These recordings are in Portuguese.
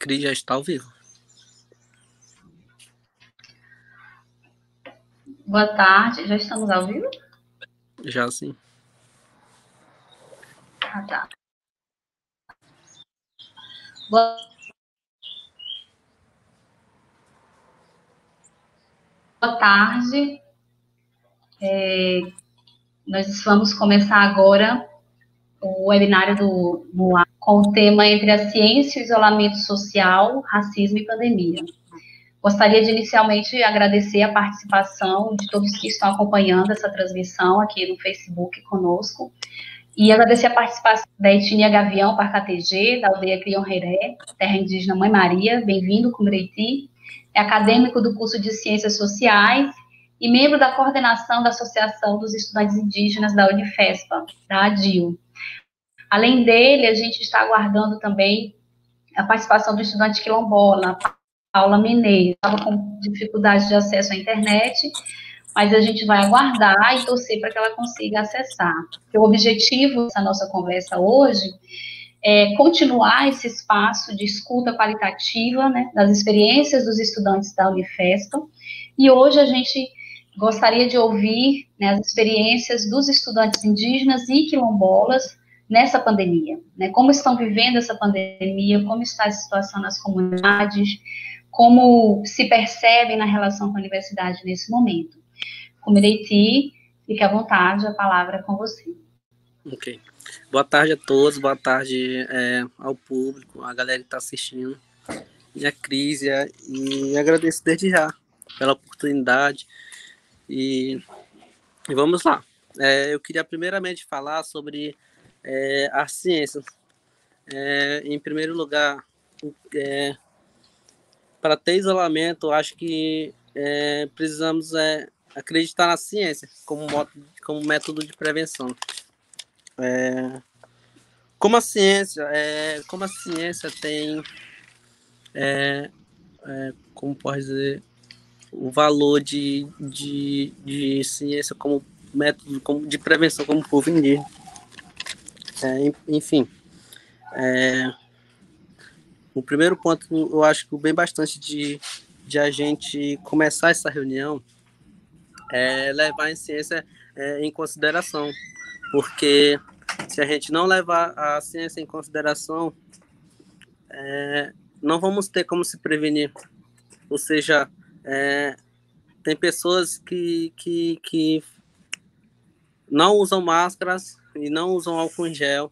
Cris já está ao vivo. Boa tarde, já estamos ao vivo? Já sim. Ah, tá. Boa tarde. Nós vamos começar agora o webinário do MOA com o tema Entre a Ciência e o Isolamento Social, Racismo e Pandemia. Gostaria de inicialmente agradecer a participação de todos que estão acompanhando essa transmissão aqui no Facebook conosco e agradecer a participação da etnia Gavião Parcatg, da aldeia Crion Heré, terra indígena Mãe Maria. Bem-vindo, Cumreiti. É acadêmico do curso de Ciências Sociais e membro da coordenação da Associação dos Estudantes Indígenas da Unifespa, da ADIL. Além dele, a gente está aguardando também a participação do estudante quilombola, Paula Mineiro. Estava com dificuldade de acesso à internet, mas a gente vai aguardar e torcer para que ela consiga acessar. Porque o objetivo dessa nossa conversa hoje é continuar esse espaço de escuta qualitativa, né, das experiências dos estudantes da Unifespa, e hoje a gente gostaria de ouvir, né, as experiências dos estudantes indígenas e quilombolas nessa pandemia, né, como estão vivendo essa pandemia, como está a situação nas comunidades, como se percebem na relação com a universidade nesse momento. Cumreiti, fique à vontade, a palavra é com você. Ok. Boa tarde a todos, boa tarde ao público, a galera que está assistindo, e a Cris, e agradeço desde já pela oportunidade. E vamos lá. Eu queria primeiramente falar sobre as ciências. Em primeiro lugar, para ter isolamento, acho que precisamos acreditar na ciência como método de prevenção. Como a ciência tem, como pode dizer, o valor de ciência como método de prevenção como povo indígena. Enfim, o primeiro ponto, eu acho que bem bastante de a gente começar essa reunião é levar a ciência em consideração, porque se a gente não levar a ciência em consideração, não vamos ter como se prevenir. Ou seja, tem pessoas que não usam máscaras e não usam álcool em gel,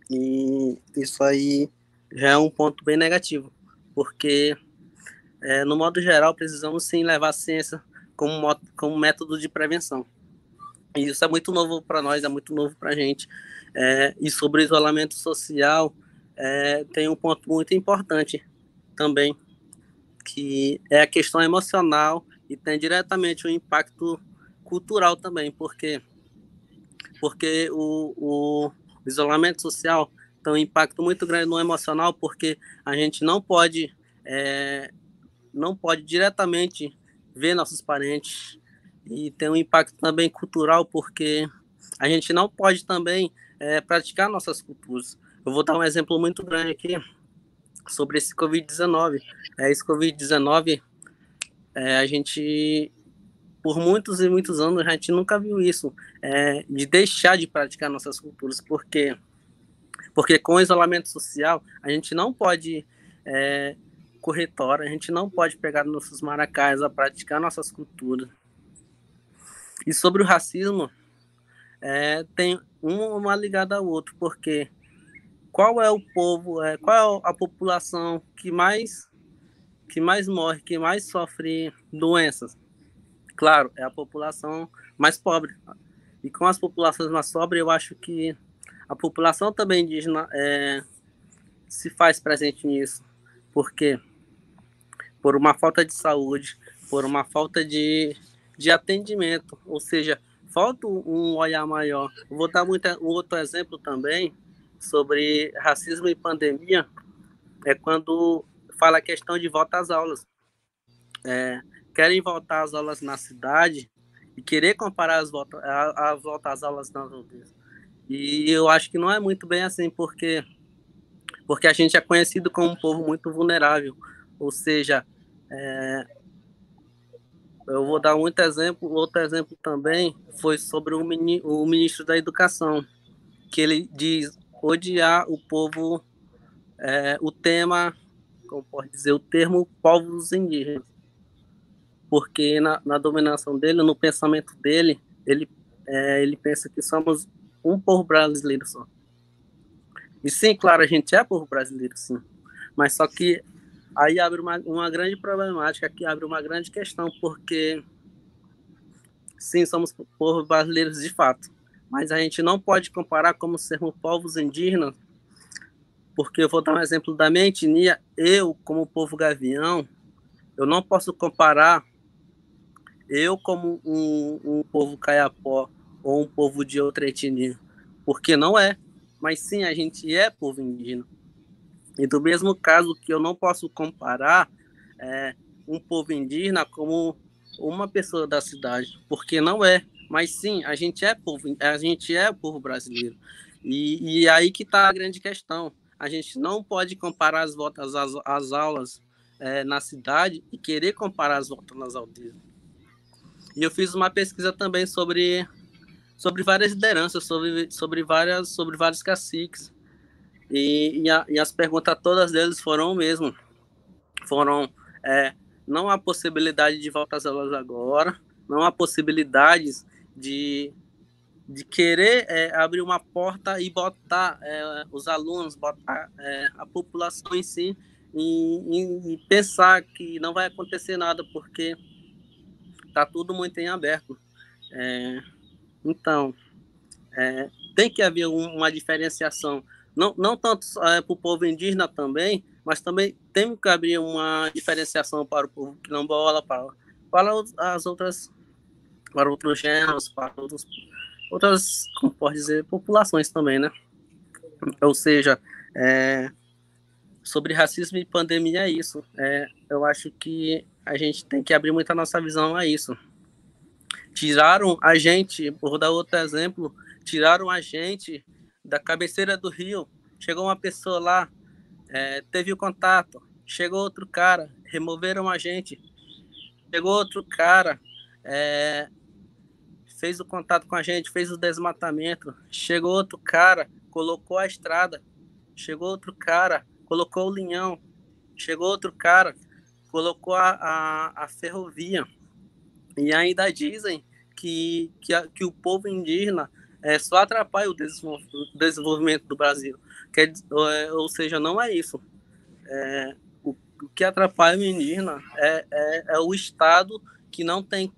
e isso aí já é um ponto bem negativo, porque no modo geral precisamos sim levar a ciência como método de prevenção. E isso é muito novo para nós, é muito novo para a gente. E sobre o isolamento social, tem um ponto muito importante também, que é a questão emocional e tem diretamente um impacto cultural também, porque o isolamento social tem um impacto muito grande no emocional, porque a gente não pode diretamente ver nossos parentes, e tem um impacto também cultural, porque a gente não pode também praticar nossas culturas. Eu vou dar um exemplo muito grande aqui sobre esse Covid-19. Esse Covid-19, a gente, por muitos e muitos anos, a gente nunca viu isso, de deixar de praticar nossas culturas, porque com o isolamento social, a gente não pode correr tora, a gente não pode pegar nossos maracás a praticar nossas culturas. E sobre o racismo, tem uma ligada ao outro, porque qual é o povo, qual é a população que mais morre, que mais sofre doenças? Claro, é a população mais pobre. E com as populações mais pobres, eu acho que a população também indígena se faz presente nisso. Por quê? Por uma falta de saúde, por uma falta de atendimento, ou seja, falta um olhar maior. Eu vou dar um outro exemplo também sobre racismo e pandemia, quando fala a questão de volta às aulas. Querem voltar às aulas na cidade e querer comparar a volta às aulas nas aldeias. E eu acho que não é muito bem assim, porque porque a gente é conhecido como um povo muito vulnerável, ou seja, eu vou dar muito exemplo, outro exemplo também foi sobre o ministro da Educação, que ele diz odiar o povo, o tema, como pode dizer, o termo povos indígenas, porque na dominação dele, no pensamento dele, ele pensa que somos um povo brasileiro só. E sim, claro, a gente é povo brasileiro, sim, mas só que aí abre uma grande problemática, que abre uma grande questão, porque sim, somos povos brasileiros de fato, mas a gente não pode comparar como sermos povos indígenas, porque eu vou dar um exemplo da minha etnia. Eu, como povo gavião, eu não posso comparar eu como um povo caiapó ou um povo de outra etnia, porque não é, mas sim, a gente é povo indígena. E do mesmo caso que eu não posso comparar um povo indígena como uma pessoa da cidade, porque não é. Mas sim, a gente é povo brasileiro. E aí que está a grande questão. A gente não pode comparar as voltas às aulas na cidade e querer comparar as voltas nas aldeias. E eu fiz uma pesquisa também sobre várias lideranças, sobre vários caciques. E as perguntas todas deles foram o mesmo. Foram não há possibilidade de voltar às aulas agora, não há possibilidades de querer abrir uma porta e botar os alunos, botar a população em si, e pensar que não vai acontecer nada, porque está tudo muito em aberto. Então, tem que haver uma diferenciação, não tanto para o povo indígena também, mas também tem que haver uma diferenciação para o povo quilombola, para as outras, para outros gêneros, para outras, como pode dizer, populações também, né? Ou seja, sobre racismo e pandemia é isso. Eu acho que a gente tem que abrir muito a nossa visão a isso. Tiraram a gente, vou dar outro exemplo, tiraram a gente da cabeceira do rio. Chegou uma pessoa lá, teve o contato, chegou outro cara, removeram a gente. Chegou outro cara, fez o contato com a gente, fez o desmatamento. Chegou outro cara, colocou a estrada. Chegou outro cara, colocou o linhão. Chegou outro cara, colocou a ferrovia. E ainda dizem que o povo indígena só atrapalha o desenvolvimento do Brasil. Ou seja, não é isso. O que atrapalha o indígena é o Estado que não tem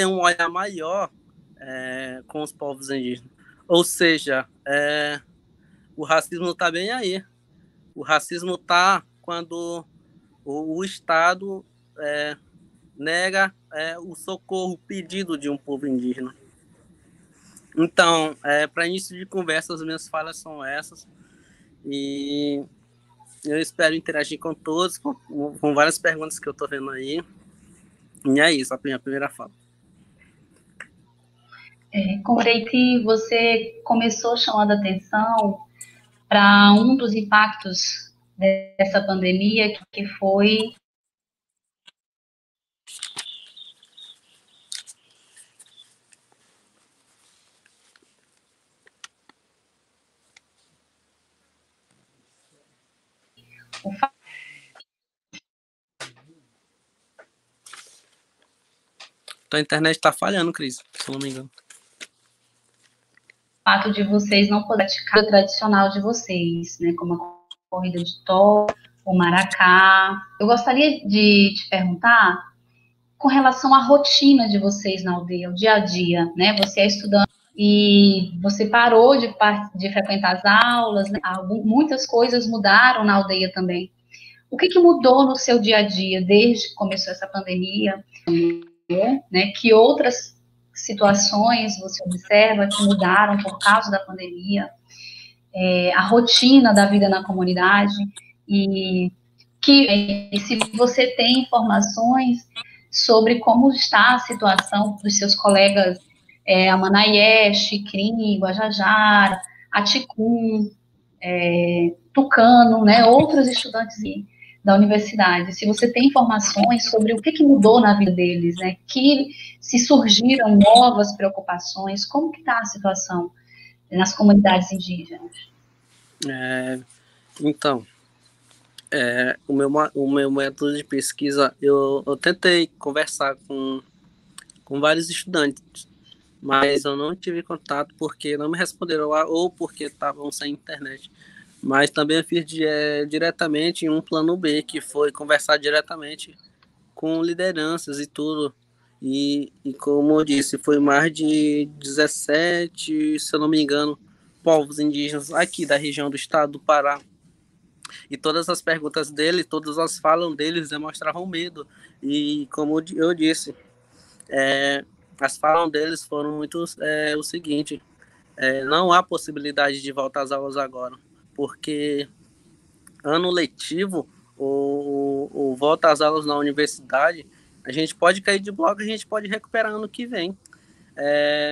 um olhar maior com os povos indígenas. Ou seja, o racismo está bem aí. O racismo está quando o Estado nega o socorro, o pedido de um povo indígena. Então, para início de conversa, as minhas falas são essas. E eu espero interagir com todos, com várias perguntas que eu estou vendo aí. E é isso, a minha primeira fala. Conceite, você começou chamando a atenção para um dos impactos dessa pandemia, que foi o Tua internet está falhando, Cris, se não me engano. fato de vocês não poderem praticar o tradicional de vocês, né, como a corrida de touro, o maracá. Eu gostaria de te perguntar com relação à rotina de vocês na aldeia, o dia a dia, né? Você é estudante e você parou de frequentar as aulas, né? Muitas coisas mudaram na aldeia também. O que mudou no seu dia a dia desde que começou essa pandemia, né? Que outras situações você observa que mudaram por causa da pandemia, a rotina da vida na comunidade, e se você tem informações sobre como está a situação dos seus colegas Amanaíé, Xicrim, Guajajara, Aticum, Tucano, né, outros estudantes da universidade, se você tem informações sobre o que mudou na vida deles, né, se surgiram novas preocupações, como que está a situação nas comunidades indígenas? Então, o meu método de pesquisa, eu tentei conversar com vários estudantes, mas eu não tive contato porque não me responderam ou porque estavam sem internet. Mas também eu fiz diretamente um plano B, que foi conversar diretamente com lideranças e tudo. E como eu disse, foi mais de 17, se eu não me engano, povos indígenas aqui da região do estado do Pará. E todas as perguntas dele, todas as falas deles demonstravam medo. E como eu disse, as falas deles foram muito o seguinte: não há possibilidade de voltar às aulas agora, porque ano letivo, o volta às aulas na universidade, a gente pode cair de bloco, a gente pode recuperar ano que vem,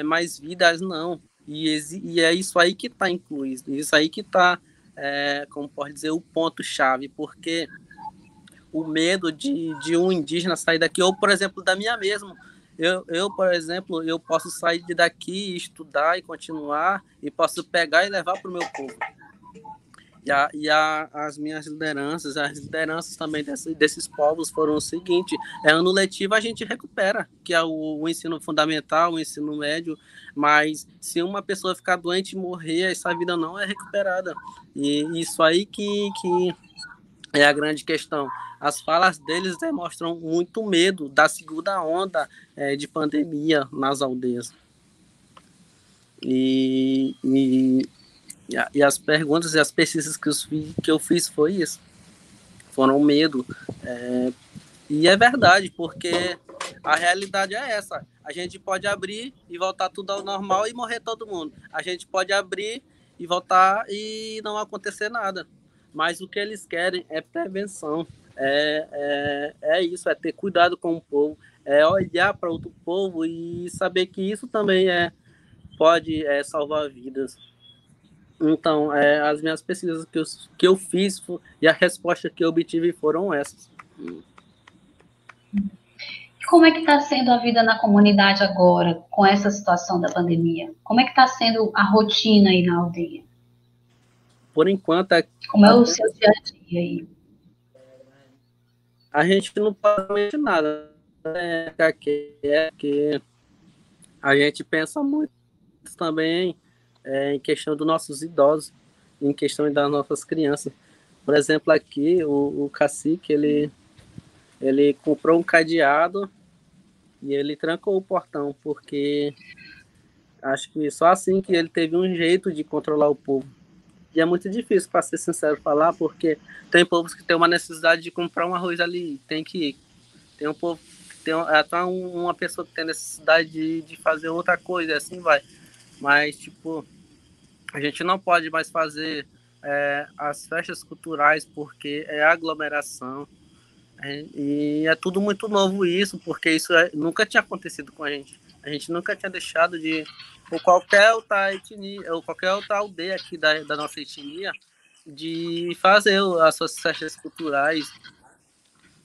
mas vidas não. E é isso aí que está incluído, isso aí que está, como pode dizer, o ponto-chave, porque o medo de um indígena sair daqui, ou, por exemplo, da minha mesmo. Por exemplo, eu posso sair daqui, estudar e continuar, e posso pegar e levar para o meu povo. As minhas lideranças, as lideranças também desses povos foram o seguinte: ano letivo a gente recupera, que é o ensino fundamental, o ensino médio, mas se uma pessoa ficar doente e morrer, essa vida não é recuperada. E isso aí que é a grande questão. As falas deles demonstram muito medo da segunda onda de pandemia nas aldeias. E as perguntas e as pesquisas que eu fiz foi isso. Foram medo. E é verdade, porque a realidade é essa. A gente pode abrir e voltar tudo ao normal e morrer todo mundo. A gente pode abrir e voltar e não acontecer nada. Mas o que eles querem é prevenção. É isso, é ter cuidado com o povo, é olhar para outro povo e saber que isso também pode salvar vidas. Então, as minhas pesquisas que eu fiz e a resposta que eu obtive foram essas. Como é que está sendo a vida na comunidade agora, com essa situação da pandemia? Como é que está sendo a rotina aí na aldeia? Por enquanto... Como é o seu dia a dia aí? A gente não pode mentir nada, né? Que a gente pensa muito também em questão dos nossos idosos, em questão das nossas crianças. Por exemplo, aqui, o cacique, ele comprou um cadeado e ele trancou o portão, porque acho que só assim que ele teve um jeito de controlar o povo. E é muito difícil, para ser sincero, falar, porque tem povos que têm uma necessidade de comprar um arroz ali, tem um povo que tem até uma pessoa que tem necessidade de fazer outra coisa, e assim vai. Mas, tipo, a gente não pode mais fazer as festas culturais porque é aglomeração. E é tudo muito novo isso, porque isso nunca tinha acontecido com a gente. A gente nunca tinha deixado de, ou qualquer outra etnia, ou qualquer outra aldeia aqui da nossa etnia, de fazer as suas festas culturais.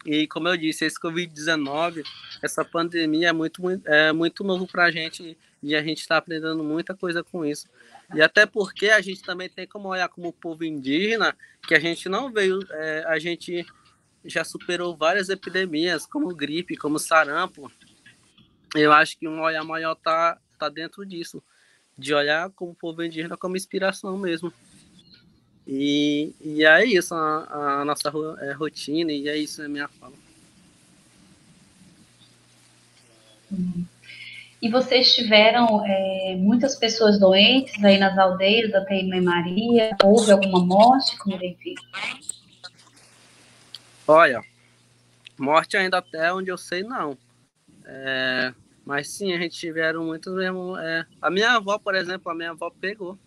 E como eu disse, esse Covid-19, essa pandemia é muito novo para a gente e a gente está aprendendo muita coisa com isso. E até porque a gente também tem como olhar como povo indígena, que a gente não veio, a gente já superou várias epidemias, como gripe, como sarampo. Eu acho que um olhar maior tá dentro disso, de olhar como povo indígena como inspiração mesmo. E é isso, a nossa rotina, e é isso a minha fala. E vocês tiveram muitas pessoas doentes aí nas aldeias da Teima Maria? Houve alguma morte? Como tem visto? Olha, morte ainda até onde eu sei, não. Mas sim, a gente tiveram muitos mesmo. A minha avó, por exemplo, pegou.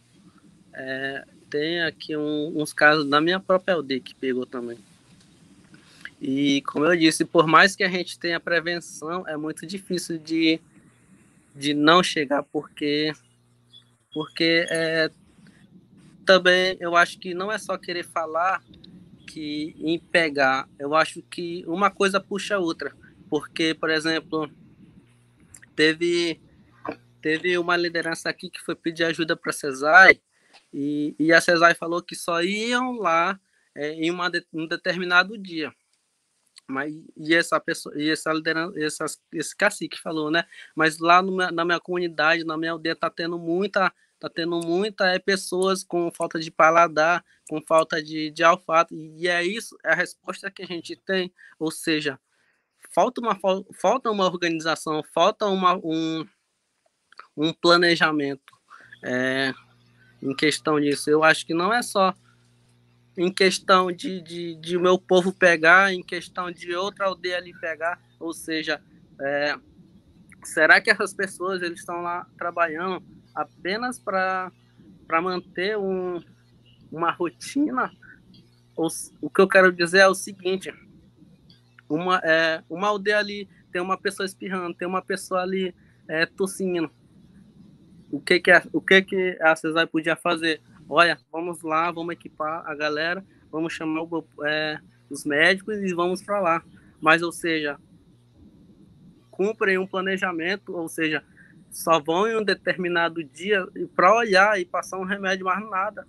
Tem aqui uns casos da minha própria aldeia que pegou também. E como eu disse, por mais que a gente tenha prevenção, é muito difícil de não chegar, porque também eu acho que não é só querer falar que em pegar, eu acho que uma coisa puxa a outra, porque, por exemplo, teve uma liderança aqui que foi pedir ajuda para a CESAI, e a CESAI falou que só iam lá em um determinado dia. Mas, e essa pessoa, e essa liderança, esse cacique falou, né? Mas lá na minha comunidade, na minha aldeia, tá tendo muita pessoas com falta de paladar, com falta de olfato, e é isso, é a resposta que a gente tem, ou seja, falta uma organização, falta um planejamento em questão disso. Eu acho que não é só em questão de o meu povo pegar, em questão de outra aldeia ali pegar, ou seja, será que essas pessoas eles estão lá trabalhando apenas para manter uma rotina? O que eu quero dizer é o seguinte, uma aldeia ali tem uma pessoa espirrando, tem uma pessoa ali tossindo. O que a CESAI podia fazer? Olha, vamos lá, vamos equipar a galera, vamos chamar os médicos e vamos para lá. Mas, ou seja, cumprem um planejamento, ou seja, só vão em um determinado dia para olhar e passar um remédio, mais nada.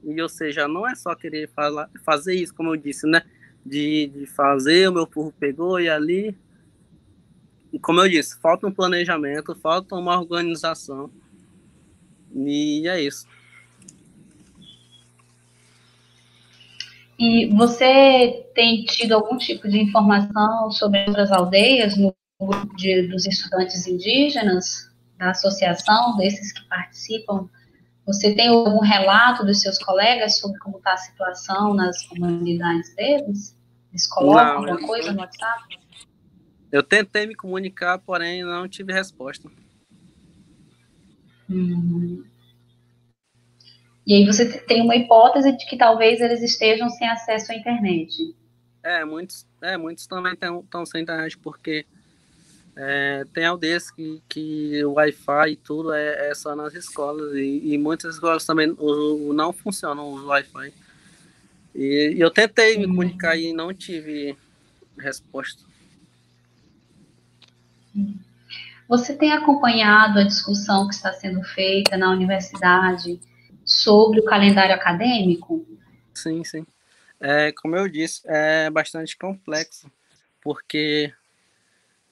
E, ou seja, não é só querer fazer isso, como eu disse, né? De fazer, o meu povo pegou e ali. E como eu disse, falta um planejamento, falta uma organização. E é isso. E você tem tido algum tipo de informação sobre outras aldeias no grupo dos estudantes indígenas, da associação, desses que participam? Você tem algum relato dos seus colegas sobre como está a situação nas comunidades deles? Eles colocam alguma coisa no WhatsApp? Eu tentei me comunicar, porém não tive resposta. E aí você tem uma hipótese de que talvez eles estejam sem acesso à internet. Muitos também estão sem internet, porque tem aldeias que o Wi-Fi e tudo é só nas escolas, e muitas escolas também não funcionam o Wi-Fi. E eu tentei me comunicar e não tive resposta. Você tem acompanhado a discussão que está sendo feita na universidade sobre o calendário acadêmico? Sim. Como eu disse, é bastante complexo, porque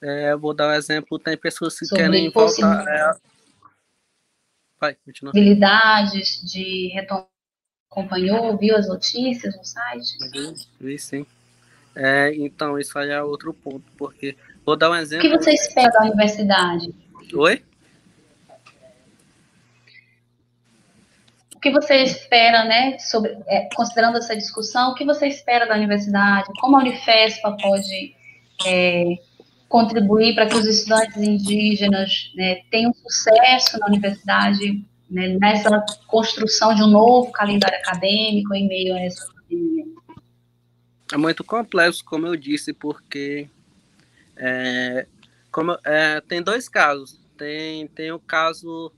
eu vou dar um exemplo, tem pessoas que querem voltar... Vai, continua. Possibilidades de retomar. Acompanhou, viu as notícias no site? Vi sim. Então, isso aí é outro ponto, porque vou dar um exemplo... O que você espera da universidade? Oi? O que você espera, né, sobre, considerando essa discussão, o que você espera da universidade? Como a Unifespa pode contribuir para que os estudantes indígenas, né, tenham sucesso na universidade, né, nessa construção de um novo calendário acadêmico em meio a essa pandemia? É muito complexo, como eu disse, porque tem dois casos. Tem o caso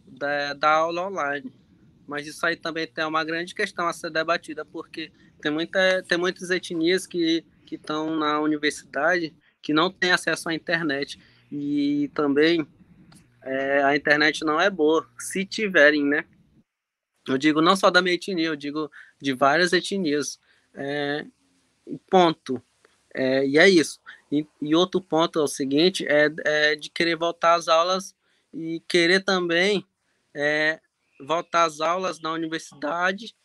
da aula online, mas isso aí também tem uma grande questão a ser debatida, porque tem muitas etnias que estão na universidade que não têm acesso à internet, e também a internet não é boa, se tiverem, né? Eu digo não só da minha etnia, eu digo de várias etnias. Ponto. E é isso. E outro ponto é o seguinte, de querer voltar às aulas e querer também voltar às aulas na universidade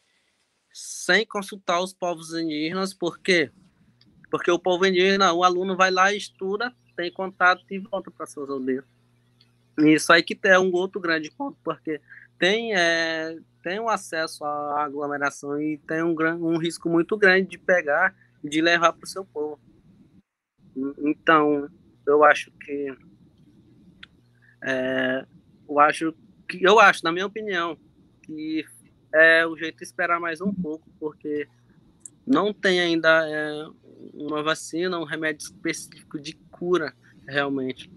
sem consultar os povos indígenas. Por quê? Porque o povo indígena, o aluno vai lá, estuda, tem contato e volta para suas aldeias. Isso aí que é um outro grande ponto, porque tem um acesso à aglomeração e tem um risco muito grande de pegar e de levar para o seu povo. Então, eu acho, na minha opinião, que é o jeito de esperar mais um pouco, porque não tem ainda uma vacina, um remédio específico de cura, realmente.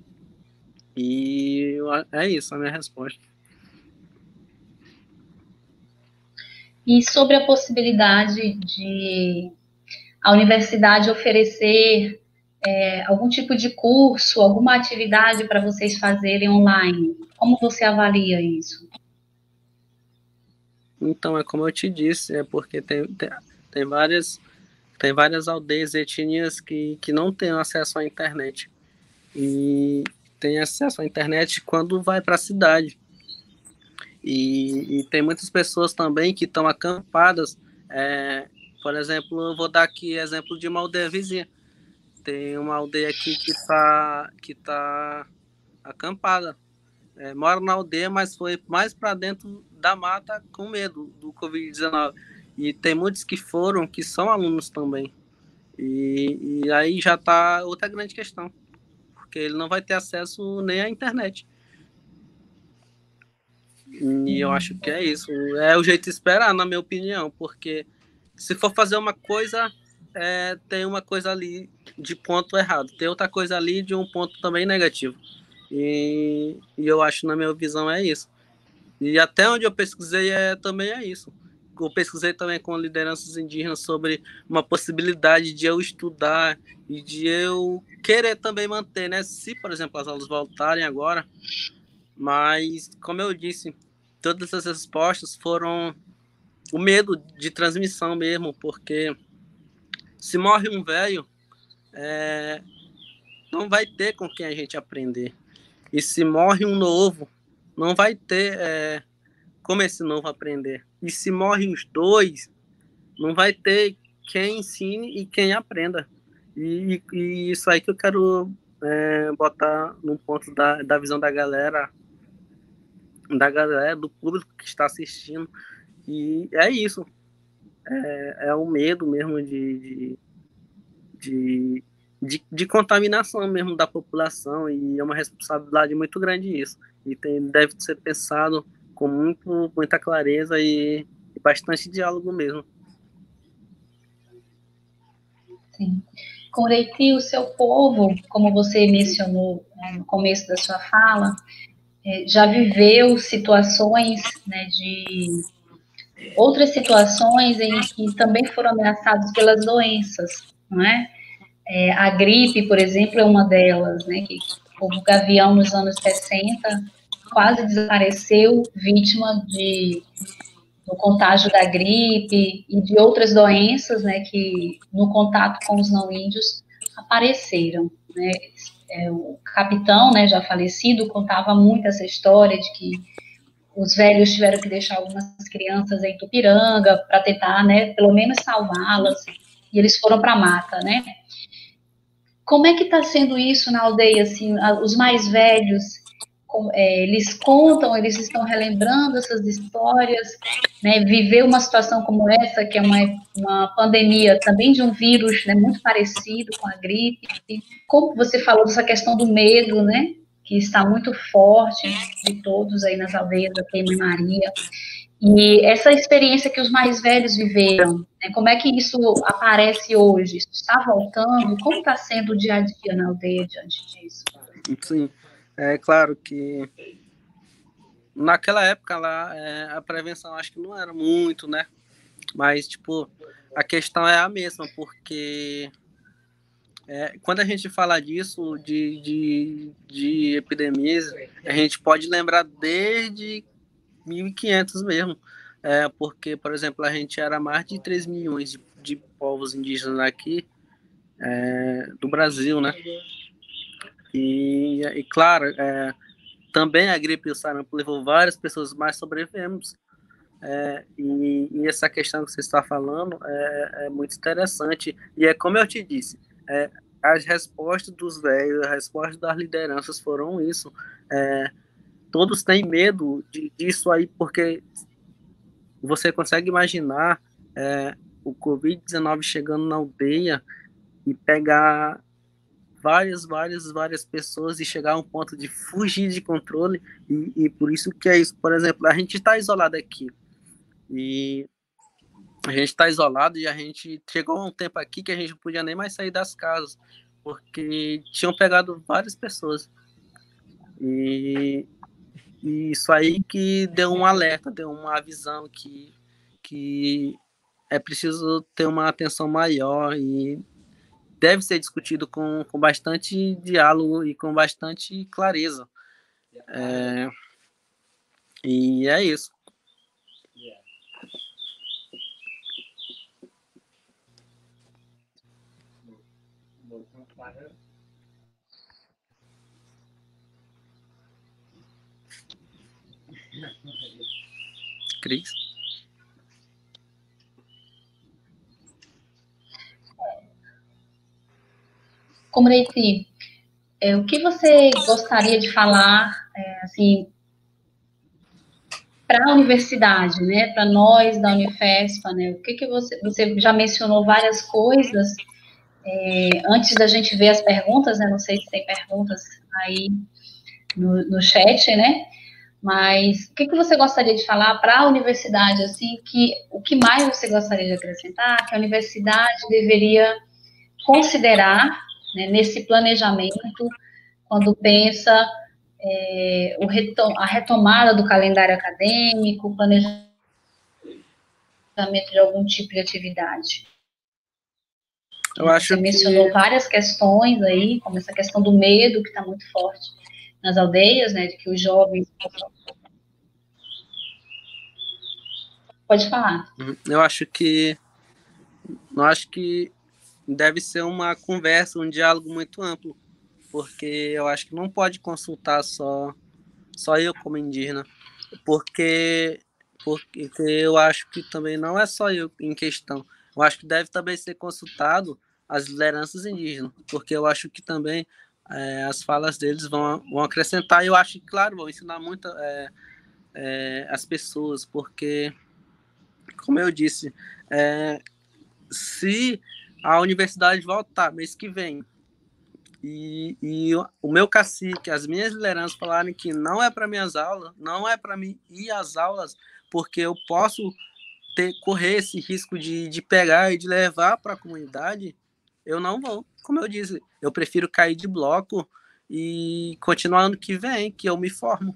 E é isso a minha resposta. E sobre a possibilidade de a universidade oferecer algum tipo de curso, alguma atividade para vocês fazerem online, como você avalia isso? Então, é como eu te disse, é porque tem várias aldeias e etnias que não têm acesso à internet. E tem acesso à internet quando vai para a cidade. E tem muitas pessoas também que estão acampadas. Por exemplo, eu vou dar aqui exemplo de uma aldeia vizinha. Tem uma aldeia aqui que tá acampada. Mora na aldeia, mas foi mais para dentro da mata com medo do Covid-19. E tem muitos que foram, que são alunos também. E aí já está outra grande questão, porque ele não vai ter acesso nem à internet. E eu acho que é isso. É o jeito de esperar, na minha opinião, porque se for fazer uma coisa, tem uma coisa ali de ponto errado, tem outra coisa ali de um ponto também negativo. E eu acho, na minha visão, é isso. E até onde eu pesquisei também é isso. Eu pesquisei também com lideranças indígenas sobre uma possibilidade de eu estudar e de eu querer também manter, né? Se, por exemplo, as aulas voltarem agora, mas, como eu disse, todas essas respostas foram o medo de transmissão mesmo, porque se morre um velho, não vai ter com quem a gente aprender. E se morre um novo, não vai ter como esse novo aprender. E se morre os dois, não vai ter quem ensine e quem aprenda. E isso aí que eu quero botar no ponto da visão da galera, do público que está assistindo. E é isso. É o medo mesmo de, de contaminação mesmo da população, e é uma responsabilidade muito grande isso. E deve ser pensado com muita clareza e bastante diálogo mesmo. Sim. Coreiti, o seu povo, como você mencionou no começo da sua fala, já viveu situações, né, de outras situações em que também foram ameaçados pelas doenças, não é? A gripe, por exemplo, é uma delas, né, que o povo gavião nos anos 60 quase desapareceu vítima do contágio da gripe e de outras doenças, né, que no contato com os não índios apareceram, né. O capitão, né, já falecido, contava muito essa história de que os velhos tiveram que deixar algumas crianças em Tupiranga para tentar, né, pelo menos salvá-las, e eles foram para a mata, né. Como é que está sendo isso na aldeia, assim, os mais velhos, eles contam, eles estão relembrando essas histórias, né, viver uma situação como essa, que é uma pandemia também de um vírus, né, muito parecido com a gripe, como você falou dessa questão do medo, né, que está muito forte de todos aí nas aldeias da Mãe Maria, e essa experiência que os mais velhos viveram, né, como é que isso aparece hoje? Isso está voltando? Como está sendo o dia a dia na aldeia diante disso? Sim, é claro que naquela época lá a prevenção acho que não era muito, né? Mas, tipo, a questão é a mesma, porque quando a gente fala disso, de epidemias, a gente pode lembrar desde 1500 mesmo. Porque, por exemplo, a gente era mais de 3 milhões de povos indígenas aqui do Brasil, né? E claro, também a gripe e o sarampo levou várias pessoas, mas sobrevivemos. E essa questão que você está falando é muito interessante. E é como eu te disse, as respostas dos velhos, as respostas das lideranças foram isso. Todos têm medo disso aí, porque você consegue imaginar o Covid-19 chegando na aldeia e pegar várias pessoas e chegar a um ponto de fugir de controle, e por isso que é isso. Por exemplo, a gente está isolado aqui, e a gente está isolado, e a gente chegou a um tempo aqui que a gente não podia nem mais sair das casas, porque tinham pegado várias pessoas. E isso aí que deu um alerta, deu uma visão que que é preciso ter uma atenção maior e deve ser discutido com bastante diálogo e com bastante clareza. E é isso. Cris? Comreiti, o que você gostaria de falar, assim, para a universidade, né, para nós da Unifespa, né, o que você já mencionou várias coisas, antes da gente ver as perguntas, né, não sei se tem perguntas aí no chat, né, mas o que você gostaria de falar para a universidade, assim, o que mais você gostaria de acrescentar, que a universidade deveria considerar, né, nesse planejamento, quando pensa a retomada do calendário acadêmico, o planejamento de algum tipo de atividade? Eu acho Você mencionou várias questões aí, como essa questão do medo, que está muito forte nas aldeias, né, de que os jovens... Pode falar. Eu acho que deve ser uma conversa, um diálogo muito amplo, porque eu acho que não pode consultar só eu como indígena, porque eu acho que também não é só eu em questão. Eu acho que deve também ser consultado as lideranças indígenas, porque eu acho que também as falas deles vão acrescentar, e eu acho que, claro, vão ensinar muito as pessoas, porque, como eu disse, se a universidade voltar mês que vem e o meu cacique, as minhas lideranças falarem que não é para minhas aulas, não é para mim ir às aulas, porque eu posso correr esse risco de pegar e de levar para a comunidade, eu não vou. Como eu disse, eu prefiro cair de bloco e continuar ano que vem, que eu me formo.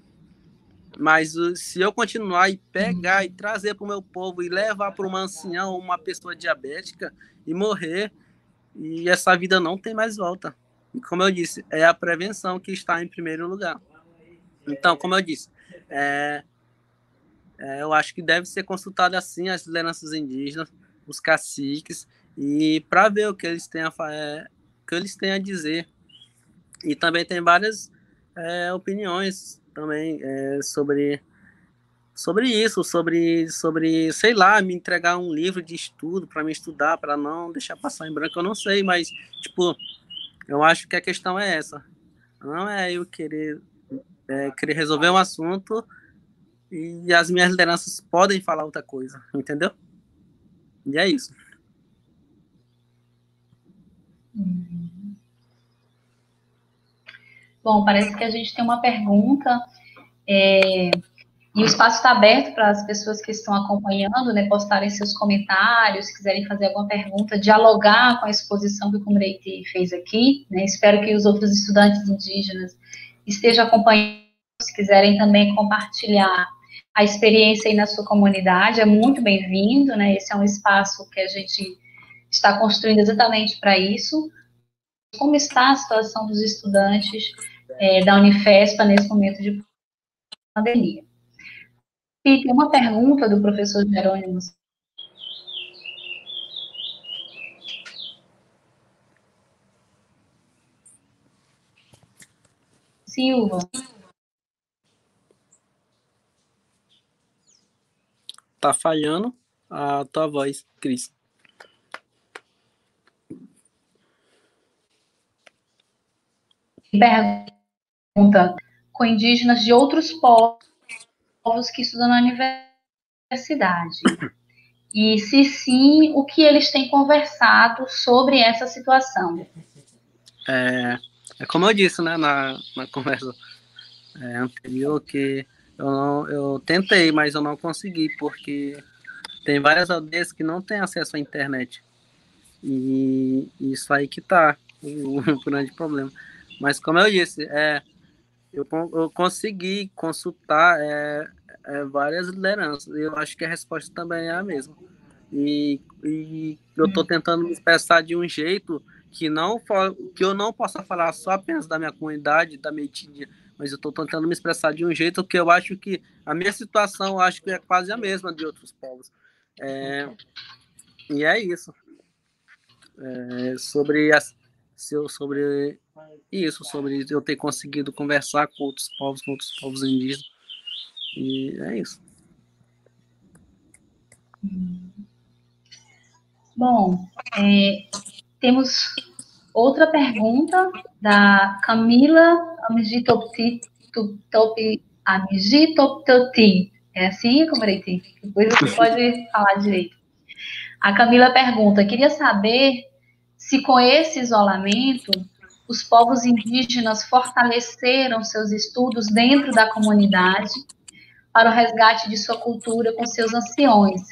Mas se eu continuar e pegar e trazer para o meu povo e levar para uma anciã ou uma pessoa diabética e morrer, e essa vida não tem mais volta. E como eu disse, é a prevenção que está em primeiro lugar. Então, como eu disse, eu acho que deve ser consultado assim as lideranças indígenas, os caciques, e para ver o que eles têm a dizer. E também tem várias opiniões também sobre isso, sobre, sei lá, me entregar um livro de estudo para me estudar, para não deixar passar em branco, eu não sei, mas, tipo, eu acho que a questão é essa. Não é eu querer resolver um assunto e as minhas lideranças podem falar outra coisa, entendeu? E é isso. Bom, parece que a gente tem uma pergunta, e o espaço está aberto para as pessoas que estão acompanhando, né, postarem seus comentários, se quiserem fazer alguma pergunta, dialogar com a exposição que o Comreiti fez aqui, né, espero que os outros estudantes indígenas estejam acompanhando, se quiserem também compartilhar a experiência aí na sua comunidade, é muito bem-vindo, né, esse é um espaço que a gente está construindo exatamente para isso. Como está a situação dos estudantes da Unifespa nesse momento de pandemia? E tem uma pergunta do professor Jerônimo Silva. Tá falhando a tua voz, Cris. Pergunta com indígenas de outros povos que estudam na universidade. E se sim, o que eles têm conversado sobre essa situação? É como eu disse, né, na conversa anterior, que eu tentei, mas eu não consegui, porque tem várias aldeias que não têm acesso à internet. E isso aí que tá o grande problema. Mas como eu disse, eu consegui consultar várias lideranças. Eu acho que a resposta também é a mesma. E eu estou tentando me expressar de um jeito que eu não possa falar só apenas da minha comunidade, da minha etnia, mas eu estou tentando me expressar de um jeito que eu acho que a minha situação, eu acho que é quase a mesma de outros povos. E é isso. Sobre isso, sobre eu ter conseguido conversar com outros povos indígenas. E é isso. Bom, temos outra pergunta da Camila Amigitoptoti. É assim, Comeriti? Depois você pode falar direito. A Camila pergunta: queria saber se com esse isolamento os povos indígenas fortaleceram seus estudos dentro da comunidade para o resgate de sua cultura com seus anciões,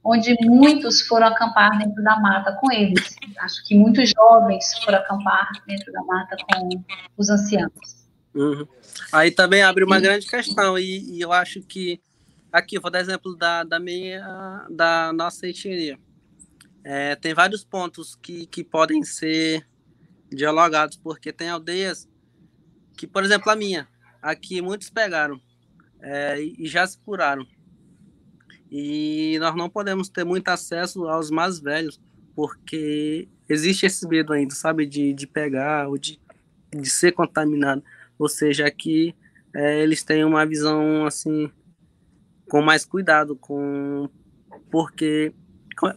onde muitos foram acampar dentro da mata com eles. Acho que muitos jovens foram acampar dentro da mata com os anciãos. Uhum. Aí também abre uma grande questão, e eu acho que aqui eu vou dar exemplo da nossa etnia. Tem vários pontos que podem ser dialogados, porque tem aldeias que, por exemplo, a minha, aqui muitos pegaram e já se curaram. E nós não podemos ter muito acesso aos mais velhos, porque existe esse medo ainda, sabe, de pegar ou de ser contaminado. Ou seja, aqui eles têm uma visão assim com mais cuidado, porque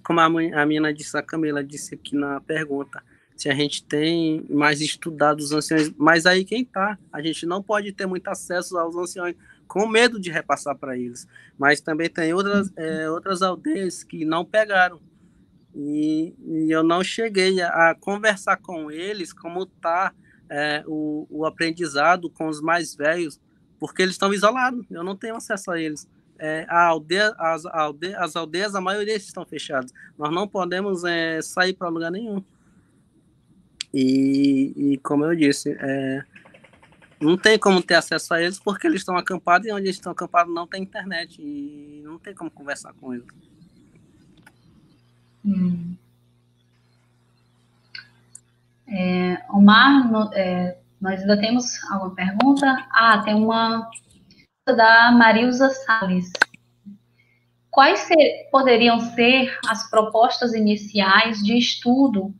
como a menina disse, a Camila disse aqui na pergunta, se a gente tem mais estudado os anciões, mas aí quem tá? A gente não pode ter muito acesso aos anciões com medo de repassar para eles. Mas também tem outras aldeias que não pegaram. E eu não cheguei a conversar com eles como está o aprendizado com os mais velhos, porque eles estão isolados, eu não tenho acesso a eles. As aldeias, a maioria estão fechadas. Nós não podemos sair para lugar nenhum. E como eu disse, não tem como ter acesso a eles porque eles estão acampados, e onde eles estão acampados não tem internet e não tem como conversar com eles. Omar, nós ainda temos alguma pergunta? Tem uma da Marilza Salles. Quais poderiam ser as propostas iniciais de estudo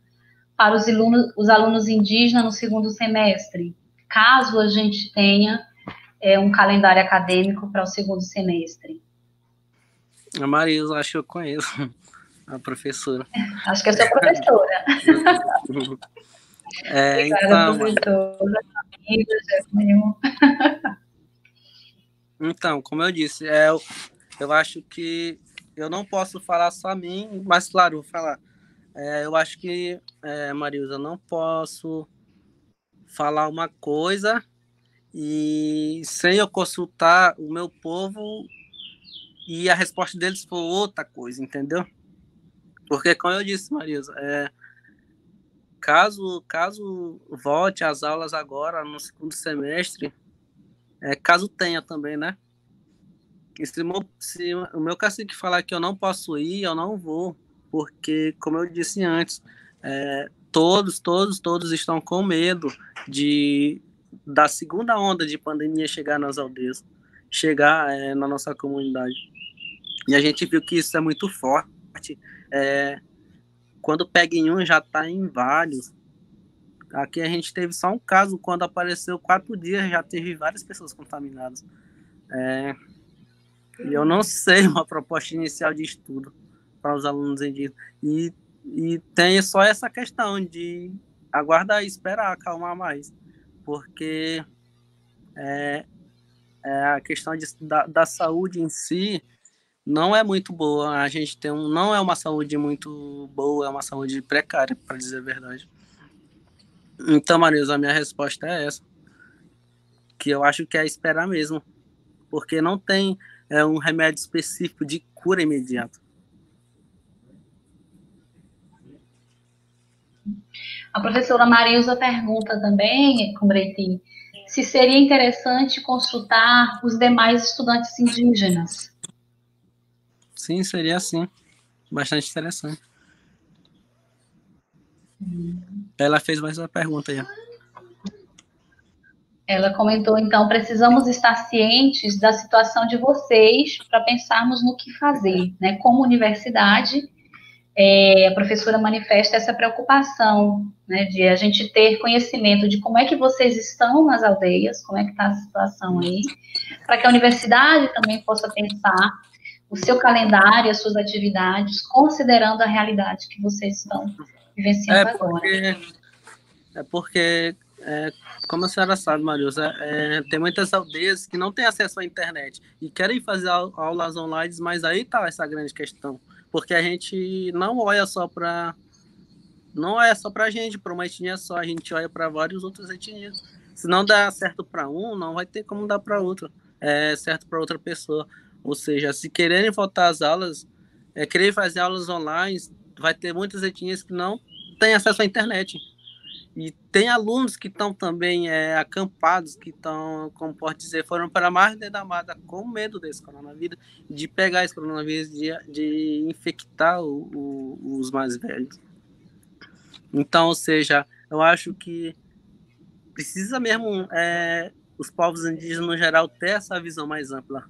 para os alunos indígenas no segundo semestre, caso a gente tenha um calendário acadêmico para o segundo semestre? A Marisa, acho que eu conheço a professora. Acho que é sua professora. Então, professora. Então, como eu disse, eu acho que eu não posso falar só a mim, mas claro, vou falar. Eu acho que, Marilza, eu não posso falar uma coisa e sem eu consultar o meu povo e a resposta deles for outra coisa, entendeu? Porque, como eu disse, Marilza, caso volte às aulas agora no segundo semestre, caso tenha também, né? Se o meu cacique falar que eu não posso ir, eu não vou, porque, como eu disse antes, todos estão com medo da segunda onda de pandemia chegar nas aldeias, chegar na nossa comunidade. E a gente viu que isso é muito forte. Quando pega em um, já está em vários. Aqui a gente teve só um caso, quando apareceu 4 dias, já teve várias pessoas contaminadas. E eu não sei uma proposta inicial de estudo para os alunos indígenas. E tem só essa questão de aguardar e esperar, acalmar mais. Porque a questão da saúde em si não é muito boa. A gente não é uma saúde muito boa, é uma saúde precária, para dizer a verdade. Então, Marisa, a minha resposta é essa. Que eu acho que é esperar mesmo. Porque não tem um remédio específico de cura imediata. A professora Marilza pergunta também, Combreti, se seria interessante consultar os demais estudantes indígenas. Sim, seria assim. Bastante interessante. Ela fez mais uma pergunta aí. Ela comentou, então, precisamos estar cientes da situação de vocês para pensarmos no que fazer, né? Como universidade, a professora manifesta essa preocupação, né, de a gente ter conhecimento de como é que vocês estão nas aldeias, como é que está a situação aí, para que a universidade também possa pensar o seu calendário, as suas atividades, considerando a realidade que vocês estão vivenciando agora. Porque como a senhora sabe, Marilza, tem muitas aldeias que não têm acesso à internet e querem fazer aulas online, mas aí está essa grande questão, porque a gente não olha só para a gente, para uma etnia só, a gente olha para várias outras etnias. Se não dá certo para um, não vai ter como dar para outro, certo para outra pessoa. Ou seja, se quererem voltar às aulas, querer fazer aulas online, vai ter muitas etnias que não têm acesso à internet. E tem alunos que estão também acampados, que estão, como pode dizer, foram para mais dentro da mata com medo desse coronavírus, de pegar esse coronavírus, de infectar os mais velhos. Então, ou seja, eu acho que precisa mesmo os povos indígenas, no geral, ter essa visão mais ampla,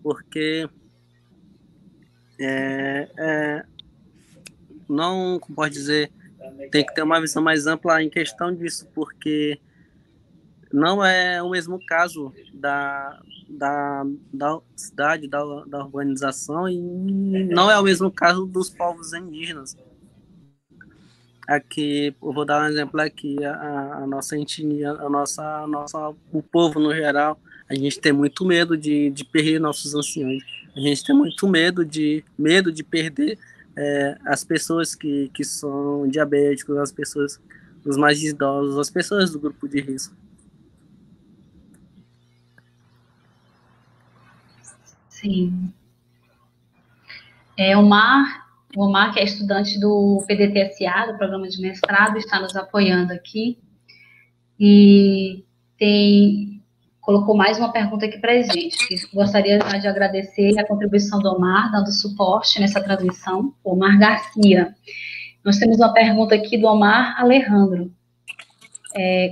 porque não, como pode dizer, tem que ter uma visão mais ampla em questão disso, porque não é o mesmo caso da cidade, da urbanização, e não é o mesmo caso dos povos indígenas. Aqui, eu vou dar um exemplo aqui, a nossa etnia, o povo no geral, a gente tem muito medo de perder nossos anciões, a gente tem muito medo de perder as pessoas que são diabéticos, as pessoas, os mais idosos, as pessoas do grupo de risco. Sim. O Omar, que é estudante do PDTSA, do Programa de Mestrado, está nos apoiando aqui e colocou mais uma pergunta aqui para a gente, que gostaria de agradecer a contribuição do Omar, dando suporte nessa transmissão, o Omar Garcia. Nós temos uma pergunta aqui do Omar Alejandro.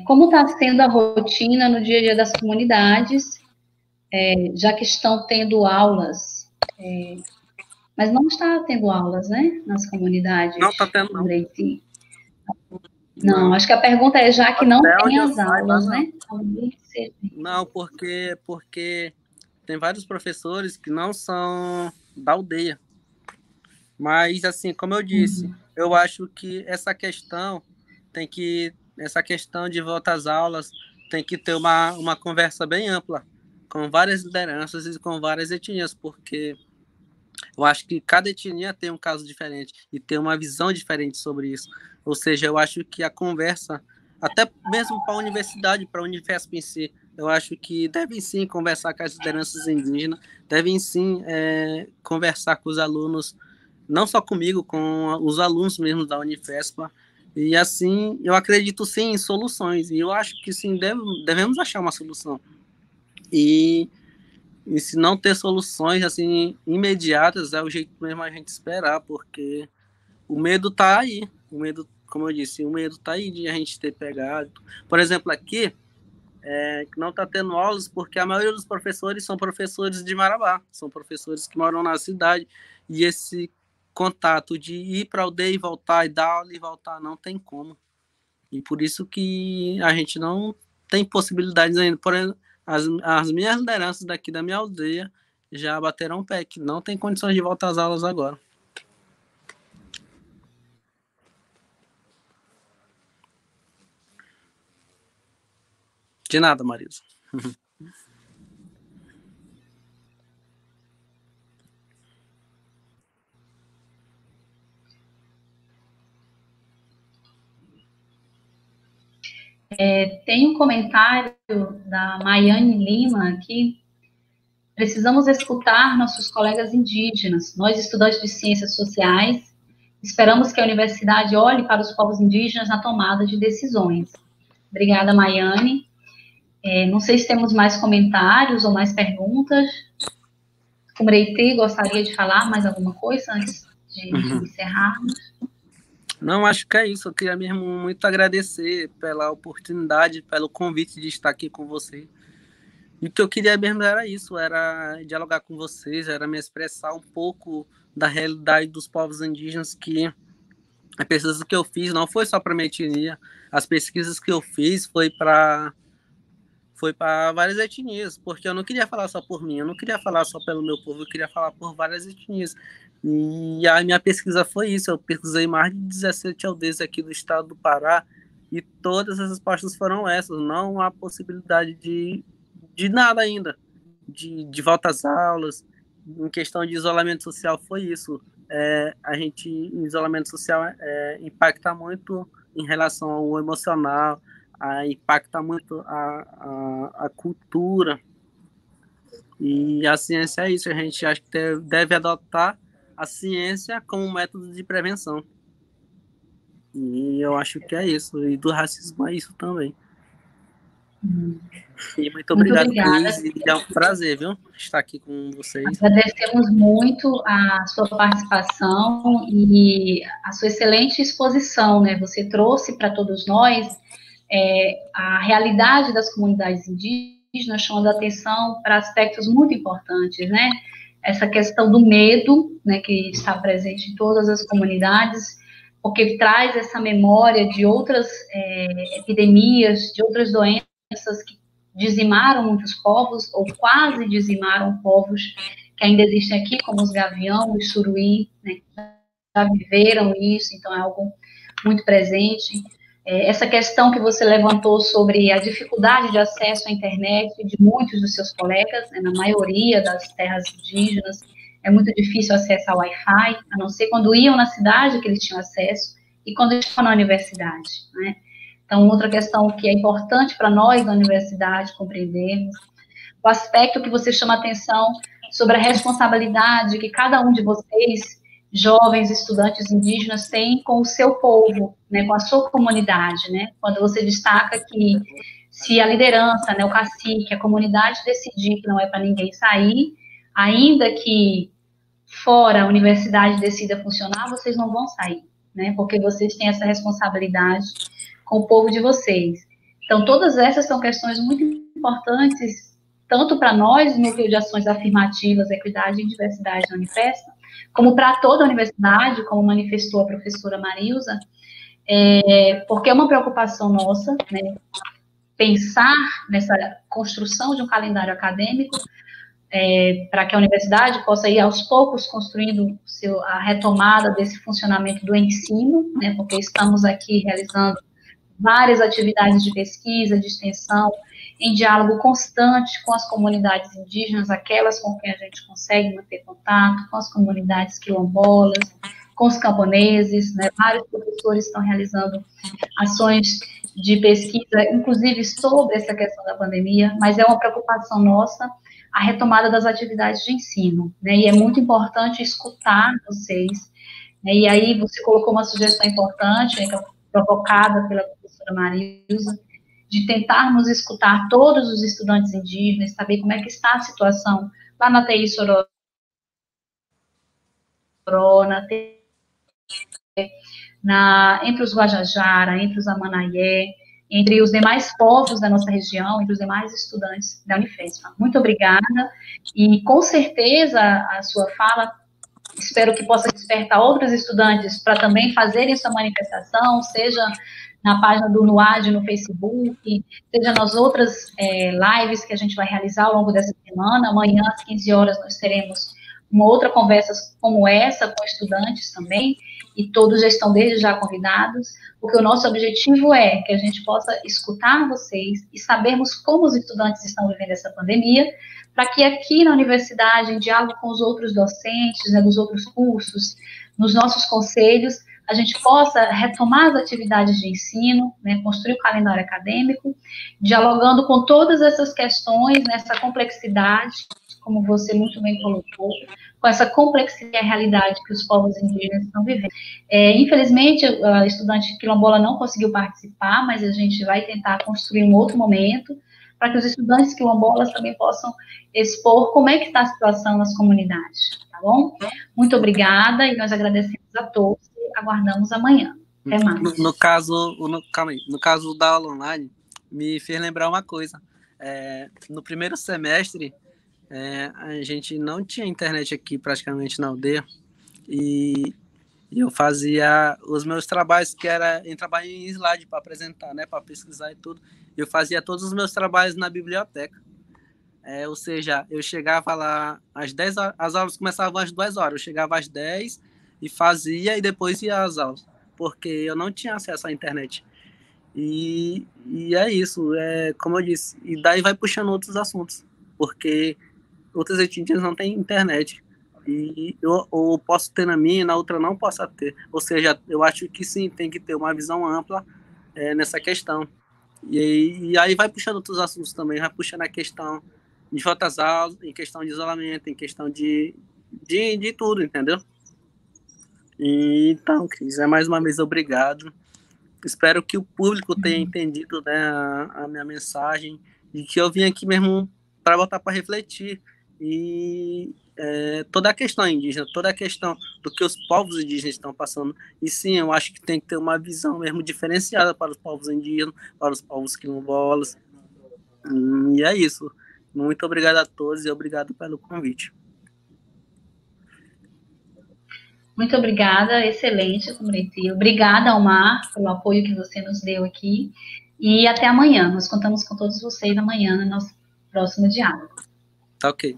Como está sendo a rotina no dia a dia das comunidades, já que estão tendo aulas, mas não está tendo aulas, né, nas comunidades? Não está tendo, não. Não, acho que a pergunta é, já que não tem as aulas, né? Não, porque tem vários professores que não são da aldeia. Mas, assim, como eu disse, eu acho que essa questão de volta às aulas tem que ter uma conversa bem ampla com várias lideranças e com várias etnias, porque eu acho que cada etnia tem um caso diferente e tem uma visão diferente sobre isso. Ou seja, eu acho que a conversa, até mesmo para a universidade, para a Unifesp em si, eu acho que devem sim conversar com as lideranças indígenas, devem sim conversar com os alunos, não só comigo, com os alunos mesmo da Unifesp. E assim, eu acredito sim em soluções, e eu acho que sim, devemos achar uma solução. E se não ter soluções assim imediatas, é o jeito mesmo a gente esperar, porque o medo tá aí. O medo, como eu disse, o medo tá aí de a gente ter pegado. Por exemplo, aqui, que não tá tendo aulas porque a maioria dos professores são professores de Marabá, são professores que moram na cidade, e esse contato de ir para a aldeia e voltar, e dar aula e voltar, não tem como. E por isso que a gente não tem possibilidades ainda. Por exemplo, as minhas lideranças daqui da minha aldeia já bateram o pé, que não tem condições de voltar às aulas agora. De nada, Marisa. Tem um comentário da Maiane Lima aqui. Precisamos escutar nossos colegas indígenas. Nós, estudantes de ciências sociais, esperamos que a universidade olhe para os povos indígenas na tomada de decisões. Obrigada, Maiane. Não sei se temos mais comentários ou mais perguntas. O Meite gostaria de falar mais alguma coisa antes de encerrarmos? Não, acho que é isso. Eu queria mesmo muito agradecer pela oportunidade, pelo convite de estar aqui com vocês. E o que eu queria mesmo era isso, era dialogar com vocês, era me expressar um pouco da realidade dos povos indígenas, que a pesquisa que eu fiz não foi só para minha etnia, as pesquisas que eu fiz foi para várias etnias, porque eu não queria falar só por mim, eu não queria falar só pelo meu povo, eu queria falar por várias etnias. E a minha pesquisa foi isso, eu pesquisei mais de 17 aldeias aqui do estado do Pará, e todas as respostas foram essas, não há possibilidade de nada ainda, de volta às aulas. Em questão de isolamento social foi isso, a gente, em isolamento social, impacta muito em relação ao emocional, impacta muito a cultura, e a ciência é isso, a gente acha que deve adotar a ciência como método de prevenção, e eu acho que é isso, e do racismo é isso também. E muito obrigado, Cris, e é um prazer, viu, estar aqui com vocês. Agradecemos muito a sua participação e a sua excelente exposição, né? Você trouxe para todos nós a realidade das comunidades indígenas, chamando a atenção para aspectos muito importantes, né? Essa questão do medo, né, que está presente em todas as comunidades, porque traz essa memória de outras epidemias, de outras doenças que dizimaram muitos povos, ou quase dizimaram povos que ainda existem aqui, como os gavião, os suruí, né, já viveram isso, então é algo muito presente. Essa questão que você levantou sobre a dificuldade de acesso à internet de muitos dos seus colegas, né, na maioria das terras indígenas, é muito difícil acessar o Wi-Fi, a não ser quando iam na cidade que eles tinham acesso, e quando estavam na universidade, né? Então, outra questão que é importante para nós da universidade compreendermos, o aspecto que você chama atenção sobre a responsabilidade que cada um de vocês, jovens estudantes indígenas, tem com o seu povo, né, com a sua comunidade, né? Quando você destaca que se a liderança, né, o cacique, a comunidade decidir que não é para ninguém sair, ainda que fora a universidade decida funcionar, vocês não vão sair, né? Porque vocês têm essa responsabilidade com o povo de vocês. Então, todas essas são questões muito importantes, tanto para nós, no Núcleo de Ações Afirmativas, Equidade e Diversidade da Unifesp, como para toda a universidade, como manifestou a professora Marilza, porque é uma preocupação nossa, né, pensar nessa construção de um calendário acadêmico, para que a universidade possa ir aos poucos construindo a retomada desse funcionamento do ensino, né, porque estamos aqui realizando várias atividades de pesquisa, de extensão, em diálogo constante com as comunidades indígenas, aquelas com quem a gente consegue manter contato, com as comunidades quilombolas, com os camponeses, né? Vários professores estão realizando ações de pesquisa, inclusive sobre essa questão da pandemia, mas é uma preocupação nossa a retomada das atividades de ensino, né? E é muito importante escutar vocês, né? E aí você colocou uma sugestão importante, né, provocada pela professora Marilza, de tentarmos escutar todos os estudantes indígenas, saber como é que está a situação lá na TI Sororó, entre os Guajajara, entre os Amanaié, entre os demais povos da nossa região, entre os demais estudantes da Unifesp. Muito obrigada, e com certeza a sua fala, espero que possa despertar outros estudantes para também fazerem sua manifestação, seja na página do NUAD no Facebook, seja nas outras lives que a gente vai realizar ao longo dessa semana. Amanhã, às 15 horas, nós teremos uma outra conversa como essa, com estudantes também, e todos já estão desde já convidados, porque o nosso objetivo é que a gente possa escutar vocês e sabermos como os estudantes estão vivendo essa pandemia, para que aqui na universidade, em diálogo com os outros docentes, né, dos outros cursos, nos nossos conselhos, a gente possa retomar as atividades de ensino, né, construir o calendário acadêmico, dialogando com todas essas questões, nessa complexidade, como você muito bem colocou, com essa complexidade e a realidade que os povos indígenas estão vivendo. Infelizmente, a estudante quilombola não conseguiu participar, mas a gente vai tentar construir um outro momento para que os estudantes quilombolas também possam expor como é que está a situação nas comunidades, tá bom? Muito obrigada, e nós agradecemos a todos e aguardamos amanhã. Até mais. Calma aí, no caso da aula online, me fez lembrar uma coisa. No primeiro semestre, a gente não tinha internet aqui praticamente na aldeia, e eu fazia os meus trabalhos, que era em trabalho em slide para apresentar, né, para pesquisar e tudo. Eu fazia todos os meus trabalhos na biblioteca. Ou seja, eu chegava lá às 10 horas, as aulas começavam às 2 horas, eu chegava às 10 e fazia, e depois ia às aulas, porque eu não tinha acesso à internet. E é isso, como eu disse, e daí vai puxando outros assuntos, porque outras etnias não têm internet, e eu posso ter na minha e na outra não possa ter. Ou seja, eu acho que sim, tem que ter uma visão ampla nessa questão. E aí vai puxando outros assuntos também, vai puxando a questão de voltas aulas, em questão de isolamento, em questão de tudo, entendeu? E, então, Cris, mais uma vez obrigado. Espero que o público tenha entendido, né, a minha mensagem, e que eu vim aqui mesmo para botar para refletir. E toda a questão indígena, toda a questão do que os povos indígenas estão passando. E sim, eu acho que tem que ter uma visão mesmo diferenciada para os povos indígenas, para os povos quilombolas. E é isso. Muito obrigado a todos e obrigado pelo convite. Muito obrigada, excelente, compreensivo. Obrigada, Almar, pelo apoio que você nos deu aqui. E até amanhã. Nós contamos com todos vocês amanhã no nosso próximo diálogo. Tá ok.